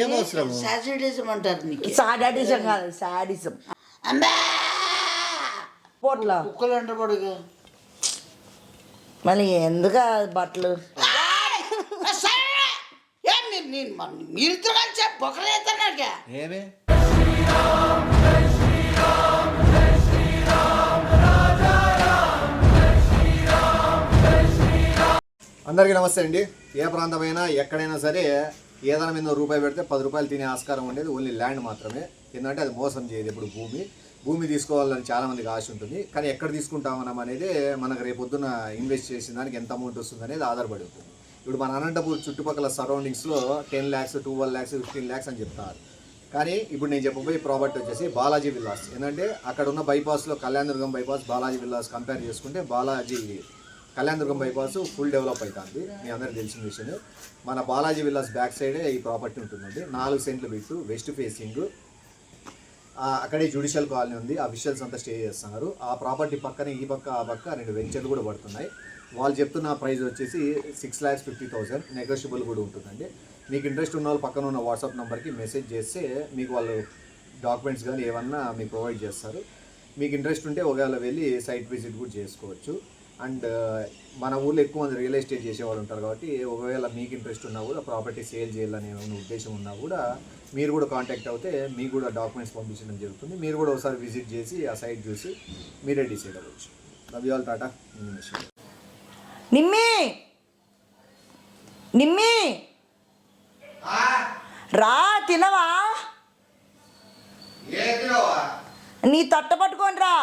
ఏం అవసరం? సాడిజం అంటారు నీకు. సాడిజం కాదు, సాడిజం. పోట్లా కుక్కలు అంట పడుగు. మళ్ళీ ఎందుకు బట్టలు మీరు బొక్కలేస్తాడు ఏమే అందరికీ నమస్తే అండి. ఏ ప్రాంతమైనా ఎక్కడైనా సరే ఏదైనా మీద రూపాయి పెడితే 10 రూపాయలు తినే ఆస్కారం ఉండేది ఓన్లీ ల్యాండ్ మాత్రమే. ఎందుకంటే అది మోసం చేయదు. ఇప్పుడు భూమి తీసుకోవాలని చాలామందికి ఆశ ఉంటుంది. కానీ ఎక్కడ తీసుకుంటామనం అనేది మనకు రేపొద్దున ఇన్వెస్ట్ చేసిన దానికి ఎంత అమౌంట్ వస్తుంది అనేది ఆధారపడి ఉంటుంది. ఇప్పుడు మన అనంతపూర్ చుట్టుపక్కల సరౌండింగ్స్లో 10 lakhs, 12 lakhs, 15 lakhs అని చెప్తున్నారు. కానీ ఇప్పుడు నేను చెప్పబోయే ప్రాపర్టీ వచ్చేసి బాలాజీ విల్లాస్. ఎందుకంటే అక్కడ ఉన్న బైపాస్లో Kalyanadurgam bypass, Balaji villas compare చేసుకుంటే కళ్యాణదుర్గం బైపాస్ ఫుల్ డెవలప్ అవుతుంది. మీ అందరికీ తెలిసిన విషయమే. మన బాలాజీ విల్లాస్ బ్యాక్ సైడే ఈ ప్రాపర్టీ ఉంటుందండి. 4 సెంట్లు బిట్టు, వెస్ట్ ఫేసింగ్. అక్కడే జ్యుడిషియల్ కాలనీ ఉంది. ఆ విషువల్స్ అంతా స్టే చేస్తున్నారు. ఆ ప్రాపర్టీ పక్కనే ఈ పక్క ఆ పక్క 2 వెంచర్లు కూడా పడుతున్నాయి. వాళ్ళు చెప్తున్న ప్రైస్ వచ్చేసి 6,50,000. నెగోషియబుల్ కూడా ఉంటుందండి. మీకు ఇంట్రెస్ట్ ఉన్న వాళ్ళు పక్కన ఉన్న వాట్సాప్ నెంబర్కి మెసేజ్ చేస్తే మీకు వాళ్ళు డాక్యుమెంట్స్ కానీ ఏమన్నా మీకు ప్రొవైడ్ చేస్తారు. మీకు ఇంట్రెస్ట్ ఉంటే ఒకవేళ వెళ్ళి సైట్ విజిట్ కూడా చేసుకోవచ్చు. అండ్ మన ఊళ్ళో ఎక్కువ మంది రియల్ ఎస్టేట్ చేసేవాళ్ళు ఉంటారు కాబట్టి ఒకవేళ మీకు ఇంట్రెస్ట్ ఉన్నా కూడా ప్రాపర్టీ సేల్ చేయాలనే ఉద్దేశం ఉన్నా కూడా మీరు కూడా కాంటాక్ట్ అవుతే మీకు కూడా డాక్యుమెంట్స్ పంపించడం జరుగుతుంది. మీరు కూడా ఒకసారి విజిట్ చేసి ఆ సైట్ చూసి మీరే డిసైడ్ అవ్వచ్చు. Love you all. Tata. Nimmi రా, తినవా? నీ తట్ట పట్టుకొని రా.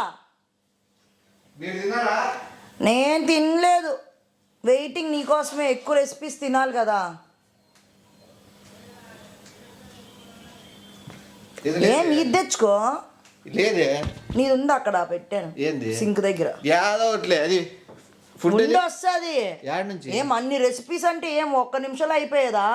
నేను తినలేదు, వెయిటింగ్ నీకోసమే. ఎక్కువ రెసిపీస్ తినాలి కదా. నీది తెచ్చుకో. లేదే, నీది ఉంది అక్కడ పెట్టాను. ఏంది? సింక్ దగ్గర అది వస్తుంది. ఏం అన్ని రెసిపీస్ అంటే ఏం 1 నిమిషంలో అయిపోయేదా?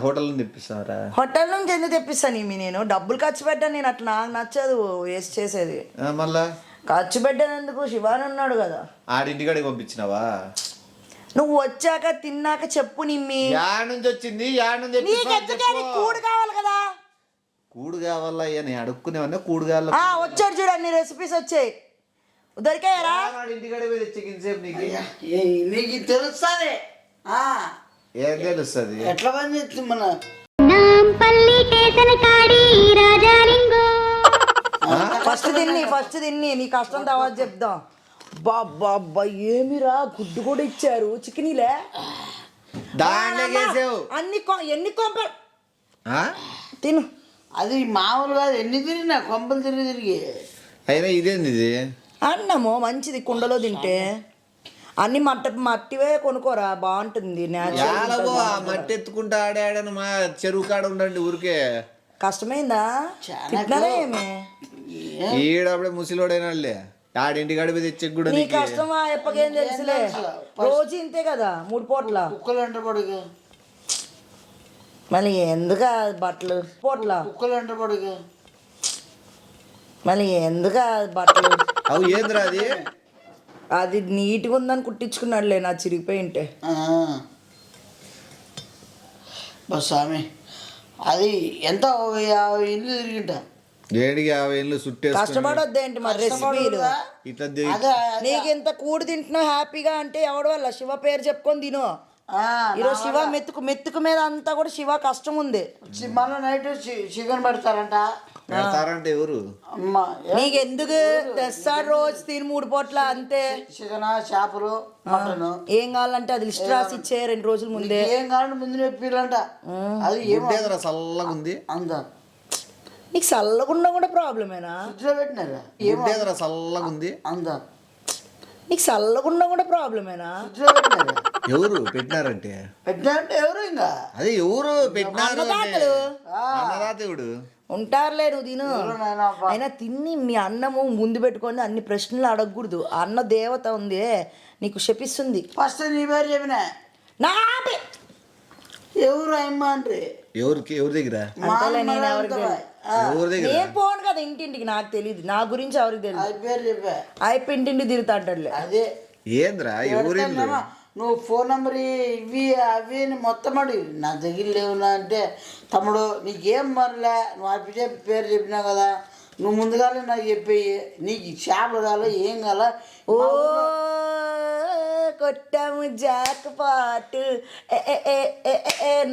హోటల్ నుంచి తెప్పిస్తారా? హోటల్ నుంచి ఎందుకు తెప్పిస్తాను? నేను డబ్బులు ఖర్చు పెట్టాను. నేను అట్లా నాకు నచ్చదు వేస్ట్ చేసేది. మళ్ళా ఖర్చు పెట్టేందుకు శివాని ఉన్నాడు కదా. ఆడింటికాడికి పంపించినావా? నువ్వు వచ్చాక తిన్నాక చెప్పు. నిమ్మి నుంచి వచ్చింది కూడు కావాలి కదా. కూడు కావాలా? నేను అడుక్కునేవన్నా కూడు కావాలా? వచ్చాడు చూడు, అన్ని రెసిపీస్ వచ్చాయి. దొరికాయరా? ఇంటికాడ పోయి తెచ్చేసేపు నీకు తెలుస్తుంది. ఏం తెలుస్తుంది? ఎట్లా పని చేస్తుంది మన ఫస్ట్ తిన్ని నీ కష్టం తర్వాత చెప్దాం. బాబ్బా ఏమిరా, గుడ్డు కూడా ఇచ్చారు. చికెనీలే ఎన్ని కొంపలు తిను. అది మామూలు కాదు. ఎన్ని తిరిగినా కొంపలు తిరిగి అయినా ఇదేంది ఇది? అన్నము మంచిది, కుండలో తింటే. అన్ని మట్టివే కొనుక్కోరా, బాగుంటుంది. మట్టి ఎత్తుకుంటా ఆడాడని మా చెరువు కాడ ఉండండి. ఊరికే కష్టమైందా? తింటున్నారా ఏమి? ఈడప్పుడే ముసిలోడైనా ఆడింటి గడిపి తెచ్చే కూడా నీ కష్టమా ఎప్పకేం తెలుసులే. రోజు ఇంతే కదా, 3 పూట్ల. కుక్కలు అంట పడుగు. మళ్ళీ ఎందుకు బట్టలు? పోట్ల కుక్కలు అంట పడుగు. మళ్ళీ ఎందుకు బట్టలు? అవు ఏంద్రా అది? అది నీట్గా ఉందని కుట్టించుకున్నాడులే, నా చిరిగిపోయి ఉంటే. స్వామి అది ఎంత 50 ఇల్లు తిరిగింటా. 50 ఏళ్ళు చుట్టే కష్టపడొద్దేంటి మరి రెసిపీలు? నీకు ఇంత కూడి తింటున్నావు హ్యాపీగా అంటే ఎవడు వల్ల? శివ పేరు చెప్పుకొని తిను. ఈరోజు శివ మెత్తుకు మీద అంతా కూడా శివ కష్టం ఉంది. మళ్ళీ నైట్ చికెన్ పెడతారంట. ఎవరు? నీకెందుకు తెస్తారు? రోజు తిని 3 పూట్ల అంతే. చికెన్, చేపలు, మటన్ ఏం కావాలంటే అది లిస్ట్ రాసి ఇచ్చే 2 రోజుల ముందే. ఏం కావాలంటే ముందు చెప్పిరంట. అది ఏమో చల్లగా ఉంది అంత. నీకు చల్లకుండా కూడా ప్రాబ్లమేనా? ఫ్రిడ్జ్లో పెట్టినారా? ఏమో చల్లగా ఉంది అంత. నీకు చల్లకుండా కూడా ప్రాబ్లమేనా? ఫ్రిడ్జ్లో పెట్టినారా? ఎవరు పెట్టినారంటే? పెట్టినారంటే ఎవరు? ఇంకా అదే ఎవరు పెట్టినారు? అన్నదాతవుడు ఉంటారులే, నువ్వు తిను. అయినా తిని మీ అన్నము ముందు పెట్టుకొని అన్ని ప్రశ్నలు అడగకూడదు. అన్న దేవత ఉంది, నీకు శపిస్తుంది. ఫస్ట్ నీ పేరు చెప్పిన. నా ఎవరు అమ్మ అంటే ఎవరి దగ్గర? నేను పోను కదా ఇంటింటికి, నాకు తెలియదు. నా గురించి ఎవరికి తెలియదు. పేరు చెప్పా. అయిపోయి ఇంటింటికి తిరుగుతాంటాడులే. అదే ఏంద్రా ఎవరు? నువ్వు ఫోన్ నెంబర్ ఇవి అవి అని మొత్తం అడి నా దగ్గర లేవునా అంటే తమ్ముడు నీకేం మరలే నువ్వు ఆ పేరు చెప్పినావు కదా నువ్వు ముందుగానే నాకు చెప్పేయి నీకు చేపలు కావాలా ఏం కావాలా ఓ కొట్టాము జాక్ పాటు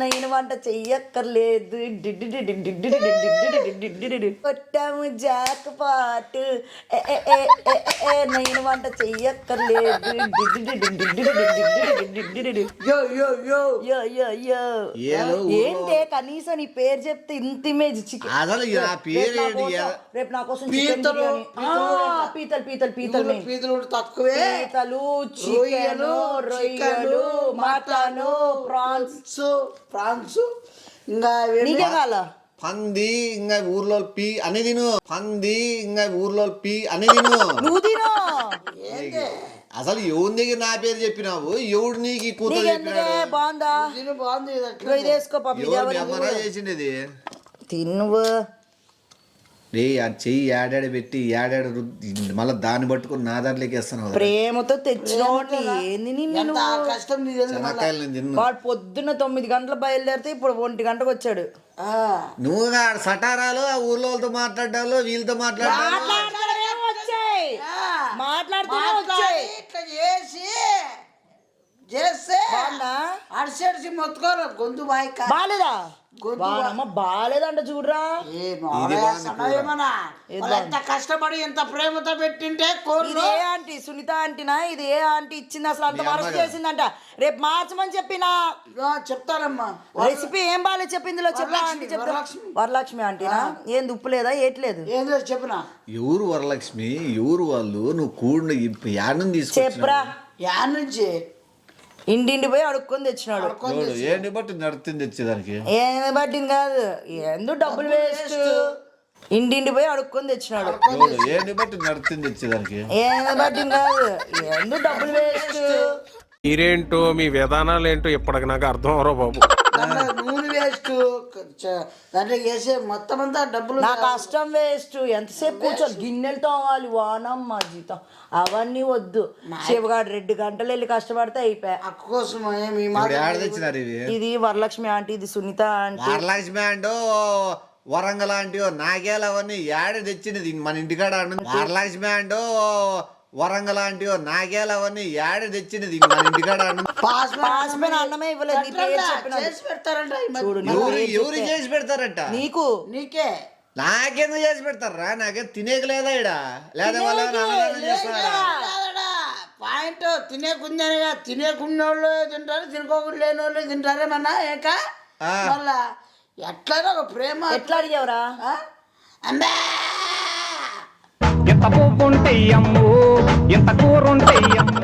నేను వంట చెయ్యక్కర్లేదు కొట్టాము జాక్ పాటు నేను వంట చెయ్యక్కర్లేదు యో యో యో యో యో యో ఏంటే కనీసం నీ పేరు చెప్తే ఇంత ఇమేజ్ అసలు నా పేరు రేపు నా కోసం పీతలు పీతలు పీతలు పీతలు పీతలు తక్కువే పీతలు చికెను రొయ్యలు మటను ప్రాన్స్ ఇంకా నీకే కాల పంది ఇంకా ఊర్లో పి అని తిను పంది ఇంకా ఊర్లో పి అని తిను నువ్వు తిను అసలు ఎవరి దగ్గర నా పేరు చెప్పినావు ఎవడు నీకు ఈ కూతురు ఎందుకే చెప్పినాడు బాగుందా తిను బాగుంది ఇదిగో ఇది వేసుకో పప్పు ఇది ఎవరు మీ ఎవరిది? అమ్మరా చేసిండేది తినువు రే ఆ చెయ్యి ఏడాడు పెట్టి ఏడాడు మళ్ళీ దాన్ని పట్టుకుని నా దాంట్లోకి వేస్తాను ప్రేమతో తెచ్చినోటి ఏంది నిన్ను ఎంత నువ్వు? కష్టం నీకు తెలుసు మళ్ళా. చెనక్కాయలు నేను తిన్నా వాడు పొద్దున్న 9 గంటలు బయలుదేరితే ఇప్పుడు 1 గంటకు వచ్చాడు ఆ. నువ్వు సటారాలు ఆ ఊర్లో వాళ్ళతో మాట్లాడాలు వీళ్ళతో మాట్లాడాలు మాట్లాడుతూనే వచ్చాయి మాట్లాడుతూనే మాట్లాడి వచ్చాయి ఇట్లా చేస్తే బాగుందా అడిసి మొత్తుకోరు గొంతు బాయిక బాలేదా గొంతు బానమ్మ బాలేదంట చూడరా ఏమన్నా ఎంత కష్టపడి ఎంత ప్రేమతో పెట్టింటే ఇది కోరు ఏ ఆంటీ సునీత ఆంటీనా ఇది ఏ ఆంటీ ఇచ్చింది అసలు అంత వరకు చేసిందంట రేపు మార్చమని చెప్పినా చెప్తారమ్మా రెసిపీ ఏం బాగాలేదు చెప్పింది చెప్పా ఆంటీ చెప్తా వరలక్ష్మి. వరలక్ష్మి ఆంటీనా ఏంది ఉప్పు లేదా ఏట్లేదు ఏందో చెప్పిన ఎవరు వరలక్ష్మి ఎవరు వాళ్ళు నువ్వు కూడిన యానం తీసుకొచ్చిన చెప్పురా యా నుంచి ఇంటింటి పోయి అడుక్కొని తెచ్చినాడు ఏంటి బట్టి నడుతుంది తెచ్చేదానికి ఏమి పట్టింది కాదు ఎందుకు డబ్బులు వేస్ట్ ఇంటింటి పోయి అడుక్కొని తెచ్చినాడు ఏంటి బట్టి నడుతుంది తెచ్చేదానికి ఏమి పట్టింది కాదు ఎందుకు డబ్బులు వేస్ట్ మీరేంటో మీ విధానాలు ఏంటో ఇప్పటికి నాకు అర్థం అవరో బాబు. దాంట్లో నూనె వేస్ట్ దాంట్లో వేసే మొత్తం అంతా డబ్బులు నా కష్టం వేస్ట్ ఎంతసేపు కూర్చోవాలి గిన్నెలు తోవాలి వానమ్మ జీతం అవన్నీ వద్దు శివగాడు 2 గంటలు వెళ్ళి కష్టపడితే అయిపోయా అక్క కోసం మీ ఇప్పుడు ఏడ తెచ్చినారు ఇవి ఇది వరలక్ష్మి ఆంటీ ఇది సునీత ఆంటీ వరలక్ష్మి అంటూ వరంగల్ ఆంటీ నాకేలు అవన్నీ ఏడ తెచ్చినది మన ఇంటికాడ వరలక్ష్మి అంటూ వరంగల్ ఆంటీ నాకేలు అవన్నీ ఏడ తెచ్చినది మన ఇంటికాడ పాస్పోయిన అన్నమే ఇవ్వలేదు నీ పేరు చెప్పిన చేసి పెడతారంట ఈ మధ్య. చూడు నీ ఎవరు పేరు ఎవరు చెప్తే. చేసి పెడతారట నీకు నీకే నాకెందుకు చేసి పెడతారా నాకేం తినేక లేదా ఇడ లేదా వాళ్ళు ఏమైనా అన్నదానం చేస్తారా పాయింట్ తినేకుందనిగా తినేకున్నోళ్ళు తింటారు తినుకోకుండా లేని వాళ్ళు తింటారేమన్నా ఏక ఆ. మళ్ళా ఎట్లయినా ఒక ప్రేమ ఎట్లా అడిగావురా ఆ? అమ్మా ఎంత పువ్వుంటే అమ్ము ఎంత కూరుంటే అమ్ము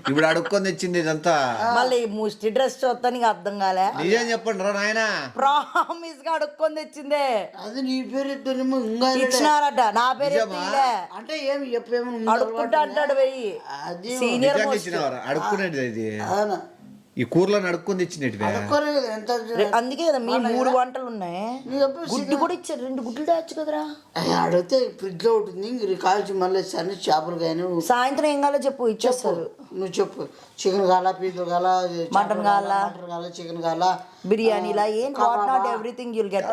ఇప్పుడు అడుక్కొని తెచ్చింది ఇదంతా మళ్ళీ ముష్టి డ్రెస్ చూస్తానికి అర్థం కాలే నిజం చెప్పండి రా నాయన ప్రామిస్ గా అడుక్కొని తెచ్చిందే అది నీ పేరు ఎత్తనేమో ఇంకా ఇచ్చినారట నా పేరు నిజమా? ఎత్తిలే అంటే ఏమి చెప్పేమో అడుక్కుంటా అంటాడు వెయ్యి అది సీనియర్ నిజంగా మోస్ట్ ఇచ్చినవారా అడుక్కునేది ఇది అవునా ఈ కూరలో అడుక్కొని తెచ్చినట్టువే అనుకోలేదు కదా ఎంత అందుకే కదా మీ 3 వంటలు ఉన్నాయి నీ ఎప్పుడు గుడ్డు కూడా ఇచ్చారు 2 గుడ్లు దాచు కదరా అడిగితే ఫ్రిడ్జ్ లో ఉంటుంది ఇంక కాల్చి మళ్ళీ సన్ని చేపలు కానీ సాయంత్రం ఏం కావాలో చెప్పు ఇచ్చేస్తారు నువ్వు చెప్పు చికెన్ కావాలా పీతలు కావాలా మటన్ కావాలా? మటన్ కావాలా చికెన్ కావాలా బిర్యానీ ఇలా ఏం what not everything you'll get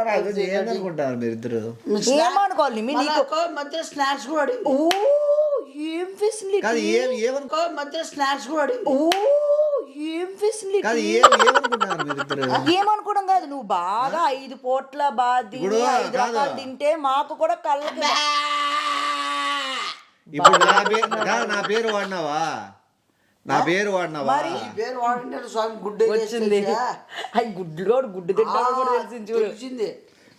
ఏందనుకుంటారు మీరు ఇద్దరు ఏమనుకోవాలి మీ నీకు మధ్య స్నాక్స్ కూడా అడిగి ఓ ఏం ఫెసిలిటీ కాదు ఏమనుకో మధ్య స్నాక్స్ కూడా అడిగి ఓ ఏం ఫెసిలిటీ కాదు ఏమనుకుంటున్నారు మీరు ఇద్దరు ఏమనుకోవడం కాదు నువ్వు బాగా 5 పూట్ల బాగా ఇప్పుడు 5 రకాలు తింటే మాకు కూడా కళ్ళకి ఇప్పుడు నా పేరు వాడినావా నా పేరు వాడినావా ఈ పేరు వాడింటారు స్వామి గుడ్డ వచ్చింది అవి గుడ్లు కూడా గుడ్డు తింటాడు కూడా తెలిసింది చూడు తెలిసింది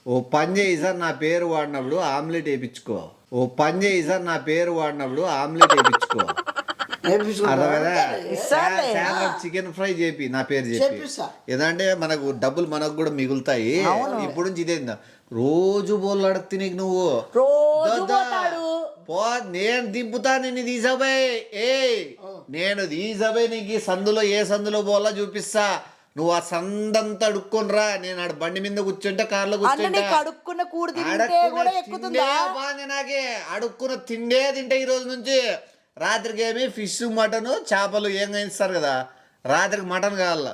ఓ పని చేయి సార్ నా పేరు వాడినప్పుడు ఆమ్లెట్ వేయించుకో ఓ పని చేయి సార్ నా పేరు వాడినప్పుడు ఆమ్లెట్ వేయించుకో అర్థం కదా ఇస్తానులే. చికెన్ ఫ్రై చేపి నా పేరు చెప్పి చెప్పిస్తా. ఏదంటే మనకు డబ్బులు మనకు కూడా మిగులుతాయి ఇప్పుడు నుంచి ఇదేందా రోజు బోల్లాడ తినేకి నువ్వు రోజు దొద్దా. పోతాడు పో నేను దింపుతా నిన్ను తీసపోయి నేను తీసపోయి నీకు ఈ సందులో ఏ సందులో పోలా చూపిస్తా నువ్వు ఆ సందంతా అడుక్కొని రా నేను ఆడ బండి మీద కూర్చుంటే కార్లో అంటే కూర్చుంటా నీకు అడుక్కున్న కూడు తింటే కూడా ఎక్కుతుందా బాగుంది నాకే అడుక్కున్న తిండే తింటే ఈ రోజు నుంచి రాత్రికి ఏమి ఫిష్ మటన్ చేపలు ఏం ఇస్తారు కదా రాత్రికి మటన్ కావాల.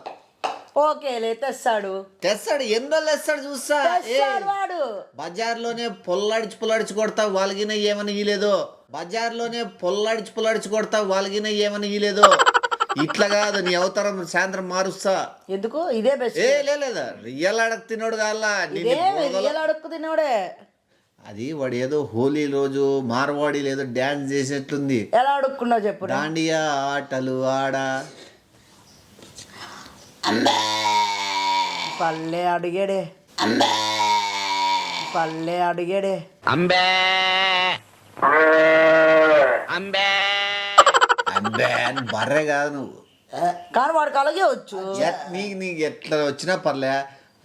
ఓకేలే తెస్తాడు తెస్తాడు, ఎన్ని రోజులు తెస్తాడు చూస్తా. తెస్తాడు వాడు. బజార్లోనే పొల్లాడిచి కొడతా వాళ్ళకిన ఏమని ఇయ్యలేదు. బజార్లోనే పొల్లాడిచి కొడతా వాళ్ళకిన ఏమని ఇయ్యలేదు. ఇట్లా కాదు, నీ అవతారం సాయంత్రం మారుస్తా. ఎందుకు ఇదే బెస్ట్. లేదా రియల్ అడగ తినోడు కావాలా. ఇదే రియల్ అడుక్కు తినోడే. అది వాడు ఏదో హోలీ రోజు మార్వాడి ఏదో డ్యాన్స్ చేసేట్లుంది. ఎలా అడుక్కున్నావు చెప్పు. దాండియా ఆటలు ఆడా పల్లె అడిగాడే, పల్లె అడిగాడే. అంబే అంబే అంబే అని బర్రె కాదు నువ్వు. కానీ వాడికి అలాగే వచ్చు. నీకు ఎట్లా వచ్చినా పర్లే,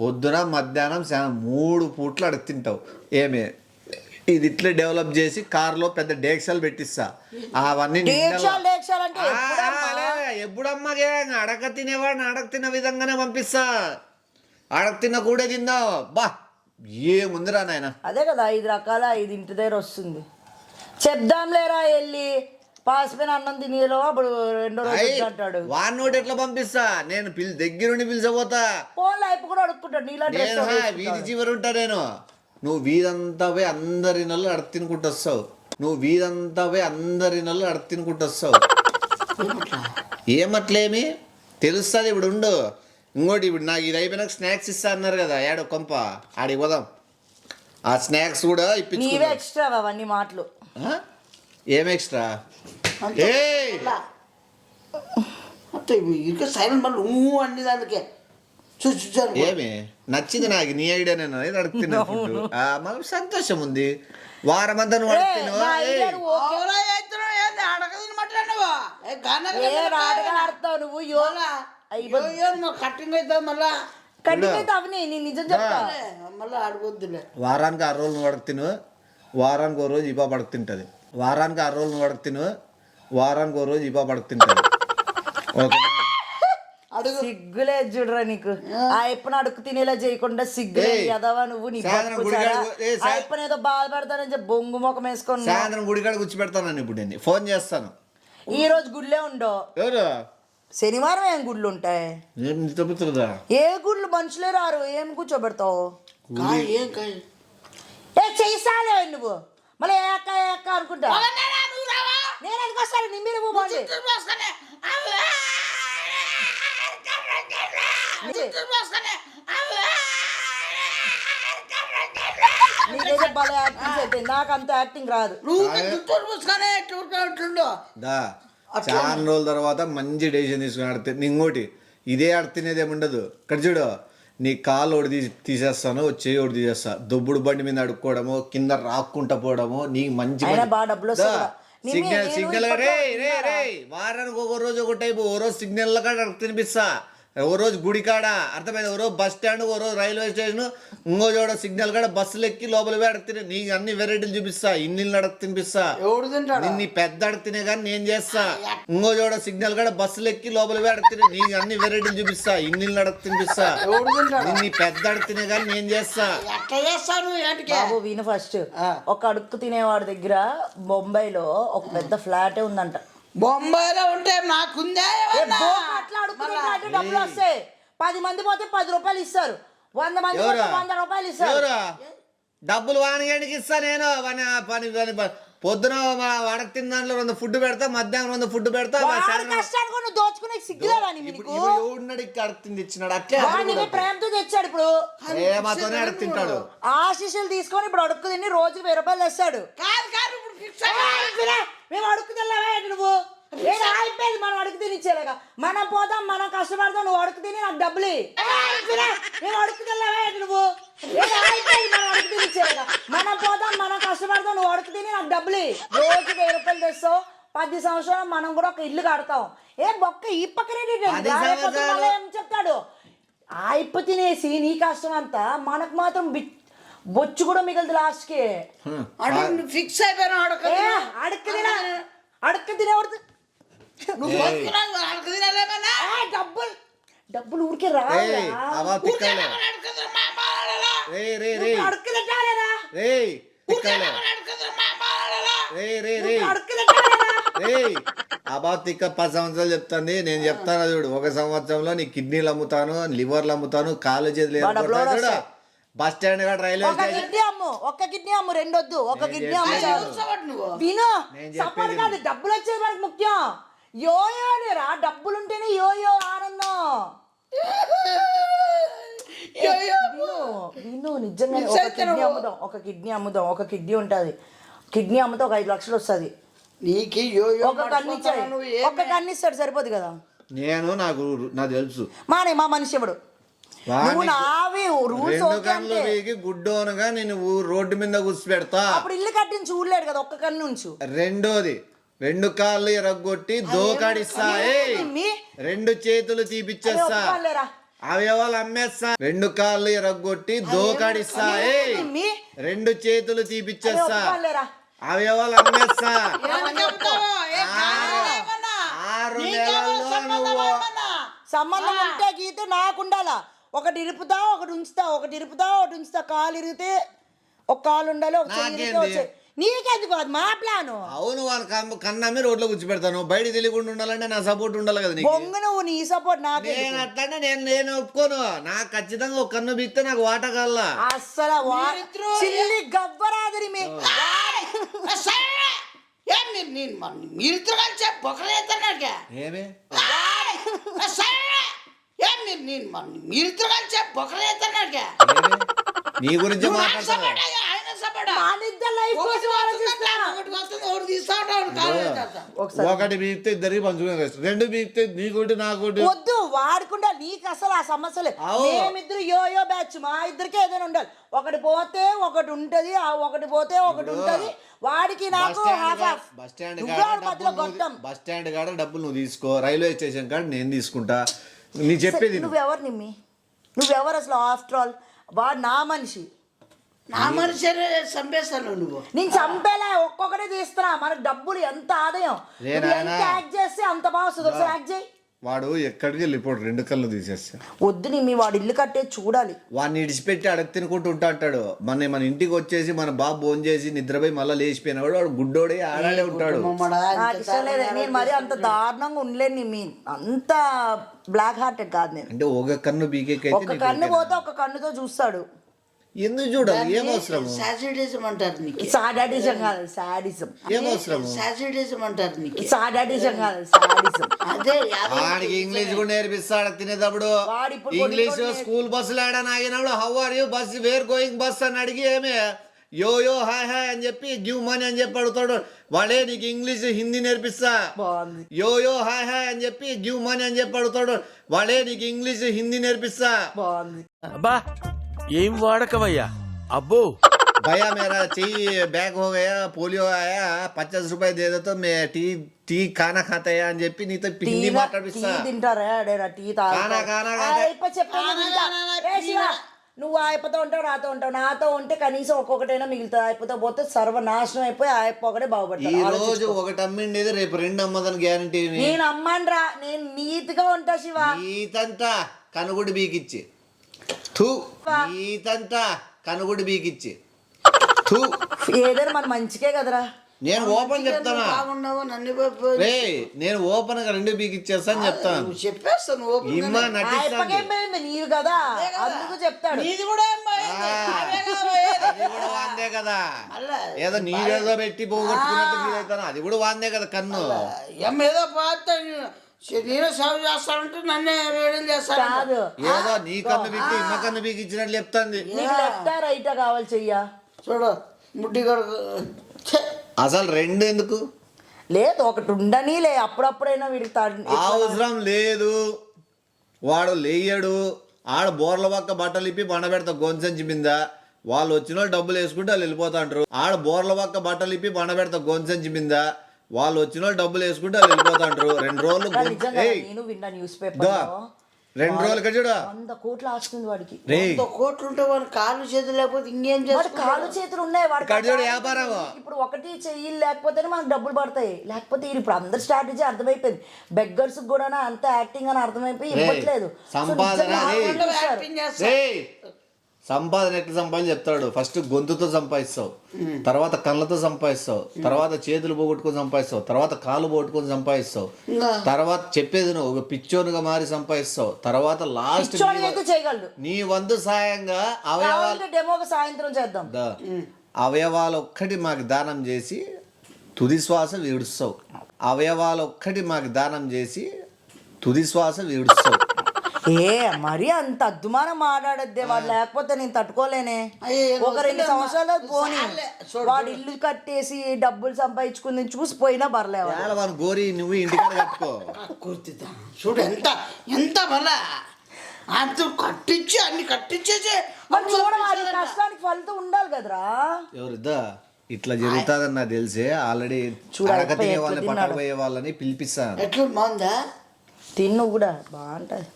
పొద్దున మధ్యాహ్నం 3 పూట్లు అడుగు తింటావు. ఏమే ఇది ఇట్లా డెవలప్ చేసి కార్లో పెద్ద డేక్షాలు పెట్టిస్తా. అవన్నీ ఎప్పుడమ్మా అడగ తినేవాడిని అడగ తిన్న విధంగానే పంపిస్తా. అడగ తిన్న కూడా తిందావు. బా ఏముందిరా నాయన. అదే కదా 5 రకాల 5 ఇంటి దగ్గర వస్తుంది. చెప్దాం లేరా వెళ్ళి పాసిపోయిన అన్నం తినేలో అప్పుడు 2వ రోజు అంటాడు. వాడి నోటి ఎట్లా పంపిస్తా నేను దగ్గరుండి పిలిచబోతా. ఫోన్ లైఫ్ కూడా అడుక్కుంటాడు. నీలా వీధి చివరి ఉంటా నేను. నువ్వు వీధంతా పోయి అందరి నెలలు అడగ తినుకుంటూ వస్తావు. ఏమట్లేమి తెలుస్తుంది. ఇప్పుడు ఉండు, ఇంకోటి ఇప్పుడు నాకు ఇది అయిపోయినాక స్నాక్స్ ఇస్తా అన్నారు కదా, ఏడో కొంప ఆడికి పోదాం. ఆ స్నాక్స్ కూడా ఇప్పించు. ఎక్స్ట్రా అవన్నీ మాటలు. ఏం ఎక్స్ట్రా? ఇంకా సైలెంట్ మళ్ళీ అన్ని దానికే చూసాను. ఏమి నచ్చింది నాకు నీ ఐడియా. నేను అడుగుతున్నా మనకు సంతోషం ఉంది. వారమంతా నువ్వు కట్టింగ్ అవుతుంది. మళ్ళా కట్టింగ్ అయితే అవని నీ నిజం చెప్తా. మళ్ళీ అడగొద్దులే. వారానికి 6 రోజులు నువ్వు అడుగు తిను, వారానికి 1 రోజు ఈ పాప అడుగు తింటుంది. వారానికి 6 రోజులు నువ్వు అడుగు తిను, వారానికి 1 రోజు ఈ పాప అడుగు తింటుంది. ఓకే సిగ్గులే చూడరా నీకు. ఆ ఎప్పుడు అడుగు తినేలా చేయకుండా సిగ్గులే ఎదవా నువ్వు. నీ ఎప్పుడు ఏదో బాధపడతానని చెప్పి బొంగు ముఖం వేసుకొని సాయంత్రం గుడికాడ కూర్చోబెడతాను. ఇప్పుడు నేను ఫోన్ చేస్తాను. ఈ రోజు గుళ్ళే ఉండవు. ఎవరు శనివారం ఏం గుళ్ళు ఉంటాయి? ఏ గుళ్ళు మనుషులే రారు. ఏం కూర్చోబెడతావు? ఏ చేసాలే నువ్వు మళ్ళీ ఏక అనుకుంటా. నేను ఎందుకు వస్తాను? నీ మీరు పోండి. నాకు అంత యాక్టింగ్ రాదు. చాలా రోజుల తర్వాత మంచి డెసిషన్ తీసుకుని ఆడితే ఇంకోటి ఇదే ఆడుతునేది ఏముండదు. ఇక్కడ చూడు, నీ కాలు ఒకటి తీసేస్తాను, చేయి ఒకటి తీసేస్తా. దొబ్బుడు బండి మీద అడుక్కోవడము, కింద రాక్కుంటా పోవడము నీకు మంచి సిగ్నల్. రే వారానికి 1 రోజు ఒక టైపు. ఓ రోజు సిగ్నల్ కాడ అడుగు తినిపిస్తా, ఓ రోజు గుడి కాడ, అర్థమైంది, ఓ రోజు బస్ స్టాండ్, ఓ రోజు రైల్వే స్టేషన్, ఇంకో చోట సిగ్నల్ కాడ బస్సులు ఎక్కి లోపల పోయి అడుగు తినే నీకు అన్ని వెరైటీలు చూపిస్తా. ఇన్నిళ్ళు అడుగు తినిపిస్తా. నీ పెద్ద అడుగు తినే కానీ నేను చేస్తా. ఇంకో చోట సిగ్నల్ కాడ బస్సులు ఎక్కి లోపల పోయి అడుగు తినే నీకు అన్ని వెరైటీలు చూపిస్తా. ఇన్నిళ్ళు అడుగు తినిపిస్తా. నీ పెద్ద అడుగు తినే కానీ నేను చేస్తా. బాబు విను ఫస్ట్. ఒక అడుక్కు తినేవాడి దగ్గర బొంబాయిలో ఒక పెద్ద ఫ్లాటే ఉందంట. బొంబాయిలో ఉంటే నాకుందే. అట్లా అడుగుతున్నట్టు డబ్బులు వస్తాయి. 10 మంది పోతే 10 రూపాయలు ఇస్తారు. 100 మంది పోతే 100 రూపాయలు ఇస్తారు. డబ్బులు వానగానికి ఇస్తా నేను. పొద్దున అడగ తిన్న దాంట్లో 2 ఫుడ్ పెడతా, మధ్యాహ్నం 2 ఫుడ్ పెడతా. దోచుకునే సిగ్గులేవాని అడుగుతుంది ఇచ్చినాడు. అట్లే ప్రేమతో తెచ్చాడు. ఇప్పుడు ప్రేమతోనే అడుగు తింటాడు. ఆశీస్సులు తీసుకొని ఇప్పుడు అడుక్కు తిని రోజుకి 1000 రూపాయలు తెస్తాడు. మేము అడుక్కు తెల్లావా నువ్వు? అయిపోయింది. మనం అడుగు తిని ఇచ్చేలాగా. మనం పోదాం, మనం కష్టపడతాం. నువ్వు అడుగు తిని నాకు డబ్బులు. మేము అడుక్కు తెల్లావా నువ్వు? అయిపోయింది. మనం అడుగు తిని ఇచ్చేలాగా. మనం పోదాం, మనం కష్టపడతాం. నువ్వు అడుగు తిని నాకు డబ్బులు. రోజుకి 1000 రూపాయలు తెస్తావు. 10 సంవత్సరాలు మనం కూడా ఒక ఇల్లు కడతాం. ఏ బొక్క ఈ పక్కనే ఏం చెప్తాడు? ఆ ఇప్పు తినేసి నీ కష్టం అంతా మనకు మాత్రం బొచ్చు కూడా మిగలదు లాస్ట్కి. ఫిక్స్ అయిపోయినా అడుక్కు తినేవాడు. డబ్బులు ఊరికే రావాలి. అబాబ్ తిక్క 10 సంవత్సరాలు చెప్తుంది. నేను చెప్తాను చూడు, 1 సంవత్సరంలో నీ కిడ్నీలు అమ్ముతాను, లివర్లు అమ్ముతాను, కాళ్ళు చేతులు ఏర్పడతాను చూడు. బస్ స్టాండ్ కాడ రైల్వే ఒక కిడ్నీ అమ్ము, ఒక్క కిడ్నీ అమ్ము, రెండొద్దు, ఒక కిడ్నీ అమ్ము చాలు. విను, సపోర్ట్ కాదు, డబ్బులు వచ్చేది మనకు ముఖ్యం. యోయో రా, డబ్బులుంటేనే యోయో ఆనందం. విను నిజంగా ఒక కిడ్నీ అమ్ముదాం, ఒక కిడ్నీ ఉంటుంది. కిడ్నీ అమ్మితే ఒక 5 లక్షలు వస్తుంది. నీకు ఒక కన్ను ఇచ్చాడు, ఒక కన్ను ఇస్తాడు, సరిపోదు కదా. నాకు తెలుసు మానే మా మనిషి ఎవడు నువ్వు నావి రూల్స్ ఓకే అంటే గుడ్డోనగా నేను రోడ్డు మీద కూర్చిపెడతా. అప్పుడు ఇల్లు కట్టించి చూడలేడు కదా, ఒక్క కన్ను ఉంచు. రెండోది 2 కాళ్ళు ఎరగొట్టి దోకాడిస్తా, 2 చేతులు తీపిచ్చేస్తా, అవయవాలు అమ్మేస్తా. 2 కాళ్ళు ఎరగొట్టి దోకాడిస్తా, 2 చేతులు తీపిచ్చేస్తా, అవయవాలు అమ్మేస్తా. 6 నెలల్లో సంబంధం ఉంటే గీతే నాకు ఉండాలా. ఒకటి ఇరుపుతా, ఒకటి ఉంచుతా, ఒకటి ఇరుపుతా, ఒకటి ఉంచుతా. కాలు ఇరిగితే ఒక కాలు ఉండాలి, ఒక చెయ్యి. నీకెందుకు, అది మా ప్లాను. అవును, వాళ్ళ కన్నమ్మి రోడ్లో కూర్చోబెడతాను. బయట తెలియకుండా ఉండాలంటే నా సపోర్ట్ ఉండాలి కదా. బొంగ నువ్వు నీ సపోర్ట్ నాకు. నేను అట్లనే నేను ఒప్పుకోను. నాకు ఖచ్చితంగా ఒక కన్ను బిక్తే నాకు వాట కాల్లా. అస్సలు చిల్లి గవ్వరాదరి మీరిద్దరు కలిసి బొక్కలేద్దన్నాడుగా. ఏమే మీరిద్దరు కలిసి బొక్కలేద్దన్నాడుగా. నీ గురించి మాట్లాడతాను. ఒకటి బీక్తే ఇద్దరికి పంచుకునే, 2 బీక్తే నీకోటి నాకోటి. వద్దు, వాడుకుంటా. నీకు అసలు ఆ సమస్యలే. మేమిద్దరు యోయో బ్యాచ్, మా ఇద్దరికి ఏదైనా ఉండాలి. ఒకటి పోతే ఒకటి ఉంటది, ఆ ఒకటి పోతే ఒకటి ఉంటది. వాడికి నాకు బస్ స్టాండ్ కాడ డబ్బులు నువ్వు తీసుకో, రైల్వే స్టేషన్ కాడ నేను తీసుకుంటా. నీ చెప్పేది నువ్వెవరు నిమ్మి, నువ్వెవరు అసలు? ఆఫ్టర్ ఆల్ వాడు నా మనిషి. నా మనిషి చంపేస్తాను నువ్వు. నేను చంపేలా, ఒక్కొక్కటే తీస్తున్నా. మనకు డబ్బులు ఎంత ఆదాయం, ఎంత యాక్ట్ చేస్తే అంత బాగా వస్తుంది. ఒకసారి యాక్ట్ చేయి. వాడు ఎక్కడికి వెళ్ళిపోడు, 2 కళ్ళు తీసేస్తా. వద్దు నీ మీ వాడు ఇల్లు కట్టేది చూడాలి. వాడిని ఇడిచిపెట్టి అడగ తినుకుంటూ ఉంటా అంటాడు. మన ఇంటికి వచ్చేసి మన బాబు భోజనం చేసి నిద్రపోయి మళ్ళీ లేచిపోయినాడు. వాడు గుడ్డోడే ఆడాడే ఉంటాడు. నాకు ఇష్టం లేదు. నేను మరి అంత దారుణంగా ఉండలేను. మీ అంత బ్లాక్ హార్టెడ్ కాదు నేను. అంటే ఒక కన్ను బీకే, ఒక కన్ను పోతే ఒక కన్నుతో చూస్తాడు. ఎందుకు చూడాలి? ఏమవసరం? సాడిజం అంటారు నీకు. సాడిజం కాదు, సాడిజం. ఏమవసరం? సాడిజం అంటారు నీకు. సాడిజం కాదు, సాడిజం. అదే వాడికి ఇంగ్లీష్ కూడా నేర్పిస్తాడు తినేటప్పుడు. ఇంగ్లీష్ స్కూల్ బస్సులు ఆడని ఆగినప్పుడు how are you bus, where going bus అని అడిగి ఏమే యో యో హాయ్ హాయ్ అని చెప్పి గివ్ మనీ అని చెప్పి అడుగుతాడు. వాడే నీకు ఇంగ్లీష్ హిందీ నేర్పిస్తా. యో యో హాయ్ హాయ్ అని చెప్పి గివ్ మనీ అని చెప్పి అడుగుతాడు. వాడే నీకు ఇంగ్లీష్ హిందీ నేర్పిస్తా. అబ్బా ఏం వాడకవయ్యా. అబ్బో भैया मेरा टी बैग हो गया, पोलियो आया, 50 रुपए दे दो तो मैं టీ ఖానా ఖాతాయా అని చెప్పి నీతో హిందీ మాట్లాడిస్తా. తింటారా టీ నువ్వు అయిపోతూ ఉంటావు, నాతో ఉంటావు. నాతో ఉంటే కనీసం ఒక్కొక్కటైనా మిగులుతుంది. అయిపోతే పోతే సర్వనాశనం అయిపోయి అయిపో ఒకటే బాగుపడతాడు. ఈ రోజు ఒకటి అమ్మిండేది రేపు 2 అమ్మదని గ్యారంటీ. నేను అమ్మాను రా, నేను నీతిగా ఉంటా శివ. నీతంతా కనుగుడి బీకిచ్చి నీతంతా కనుగుడి బీకిచ్చి ఏదైనా మన మంచికే కదరా. నేను ఓపెన్ చెప్తానా, నేను ఓపెన్ గా 2 బీకిచ్చేస్తా అని చెప్తాను. చెప్పేస్తాను. నీవు కదా అందుకు చెప్తాడు. వాందే కదా, ఏదో నీరేదో పెట్టి పోగొట్టుకున్నట్టు మీరైతే అది కూడా వాందే కదా కన్ను. ఏదో నేనే సేవ చేస్తానంటే నన్నే వేయడం చేస్తాను. ఏదో నీ కన్ను బీకి ఇమ్మ కన్ను బీకి ఇచ్చినట్లు చెప్తాంది. లెఫ్టా రైటా కావాలి చెయ్యా చూడు ముడ్డి అసలు 2 ఎందుకు లేదు, ఒకటి ఉండని లే. అప్పుడప్పుడైనా వీడికి అవసరం లేదు. వాడు లేయడు. ఆడ బోర్ల పక్క బట్టలు ఇప్పి బండ పెడతా గొంసంచి మీద. వాళ్ళు వచ్చిన వాళ్ళు డబ్బులు వేసుకుంటే వాళ్ళు వెళ్ళిపోతాంటారు. ఆడ బోర్ల పక్క బట్టలు ఇప్పి బండ పెడతా గొంసంచి మీద. వాళ్ళు వచ్చిన వాళ్ళు డబ్బులు వేసుకుంటే వాళ్ళు వెళ్ళిపోతాంటారు. 2 రోజులు నేను విన్నా న్యూస్ పేపర్ 2 రోజులు ఇక్కడ చూడ 100 కోట్లు ఆస్తుంది వాడికి. 100 కోట్లు ఉంటే వాడు కాళ్ళు చేతులు లేకపోతే ఇంకేం చేస్తాడు? కాళ్ళు చేతులు ఉన్నాయి వాడికి. వ్యాపారం ఇప్పుడు ఒకటి చెయ్యి లేకపోతేనే మనకు డబ్బులు పడతాయి. లేకపోతే ఇప్పుడు అందరి స్ట్రాటజీ అర్థమైపోయింది. బెగ్గర్స్ కూడా అంత యాక్టింగ్ అని అర్థమైపోయి ఇవ్వట్లేదు. సంపాదన సంపాదన ఎట్లా సంపాదించి చెప్తాడు. ఫస్ట్ గొంతుతో సంపాదిస్తావు, తర్వాత కళ్ళతో సంపాదిస్తావు, తర్వాత చేతులు పోగొట్టుకొని సంపాదిస్తావు, తర్వాత కాళ్ళు పోగొట్టుకొని సంపాదిస్తావు, తర్వాత చెప్పేది నువ్వు ఒక పిచ్చోనుగా మారి సంపాదిస్తావు, తర్వాత లాస్ట్ పిచ్చోడు అయితే చేయగలడు. నీ వంతు సాయంగా అవయవాలు డెమోగా సాయంత్రం చేద్దాం. అవయవాలు ఒక్కటి మాకు దానం చేసి తుది శ్వాస విడుస్తావు. అవయవాలు ఒక్కటి మాకు దానం చేసి తుది శ్వాస విడుస్తావు. ఏ మరి అంత అద్దుమానం మాట్లాడద్దే వాడు, లేకపోతే నేను తట్టుకోలేనే. ఒక 2 సంవత్సరాలు పోనీ వాడు ఇల్లు కట్టేసి డబ్బులు సంపాదించుకుని చూసిపోయినా పర్లేదు. వాడు గోరి నువ్వు ఇంటికాడ కట్టుకో. కుర్తిద్దాం చూడు ఎంత బల అంత కట్టించి అన్ని కట్టించేసి చూడవాలి, కష్టానికి ఫలితం ఉండాలి కదరా. ఎవరిద్దా ఇట్లా జరుగుతుందని నాకు తెలిసే ఆల్రెడీ తినే వాళ్ళని పట్టబోయే వాళ్ళని పిలిపిస్తాను. ఎట్లా బాగుందా తిన్ను కూడా బాగుంటది.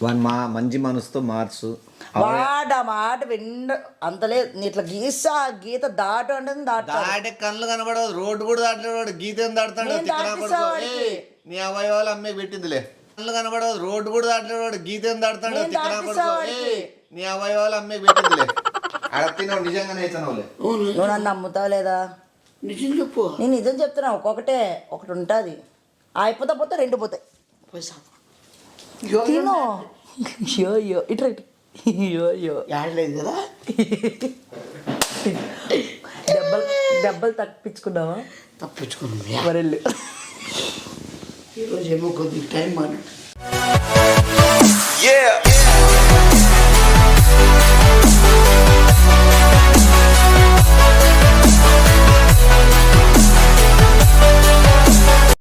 వాడు మంచి మనసుతో మార్చు. వాడ మాట అంతలేదు. ఇట్లా గీసా గీత దాటు అంటే దాటే కళ్ళు కనబడదు, రోడ్డు కూడా దాటలేడు, గీత ఏం దాటుతాడు. నీ అవయవాలు అమ్మే పెట్టిందిలే. కళ్ళు కనబడదు, రోడ్డు కూడా దాటలేడు, గీత ఏం దాటుతాడు. నీ అవయవాలు అమ్మే పెట్టిందిలే. ఆడ తిన్నావు నిజంగానే అవుతున్నావులే. నువ్వు నన్ను నమ్ముతావు లేదా? నిజం చెప్పు. నేను నిజం చెప్తున్నా. ఒకటి ఉంటుంది, అయిపోతా పోతే 2 పోతాయి. తిను యో ఇట్లా యో ఆడలేదు కదా. దెబ్బలు తప్పించుకున్నావా? తప్పించుకున్నాం మరి ఈరోజు ఏమో కొద్దిగా టైం మాట్లాడు.